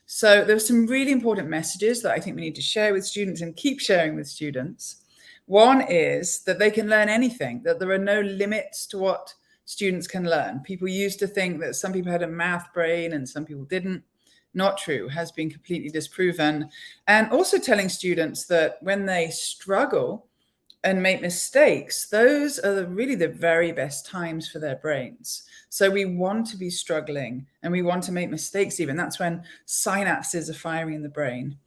So there are some really important messages that I think we need to share with students and keep sharing with students. One is that they can learn anything, that there are no limits to what students can learn. People used to think that some people had a math brain and some people didn't. Not true, has been completely disproven. And also telling students that when they struggle and make mistakes, those are really the very best times for their brains. So we want to be struggling and we want to make mistakes even. That's when synapses are firing in the brain.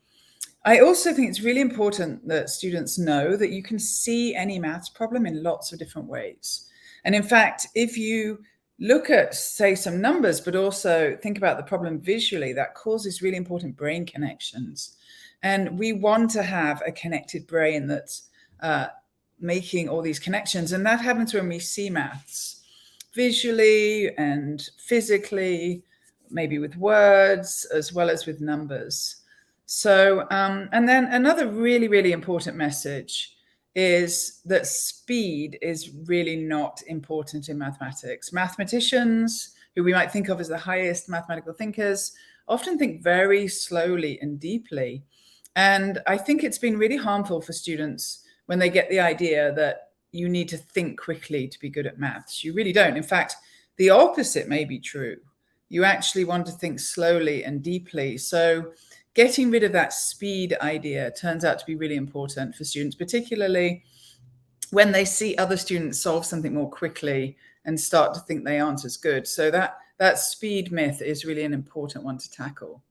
I also think it's really important that students know that you can see any maths problem in lots of different ways. And in fact, if you look at, say, some numbers, but also think about the problem visually, that causes really important brain connections. And we want to have a connected brain that's making all these connections. And that happens when we see maths visually and physically, maybe with words as well as with numbers. So, and then another really, really important message is that speed is really not important in mathematics. Mathematicians, who we might think of as the highest mathematical thinkers, often think very slowly and deeply. And I think it's been really harmful for students when they get the idea that you need to think quickly to be good at maths. You really don't. In fact, the opposite may be true. You actually want to think slowly and deeply. So getting rid of that speed idea turns out to be really important for students, particularly when they see other students solve something more quickly and start to think they aren't as good. So that speed myth is really an important one to tackle.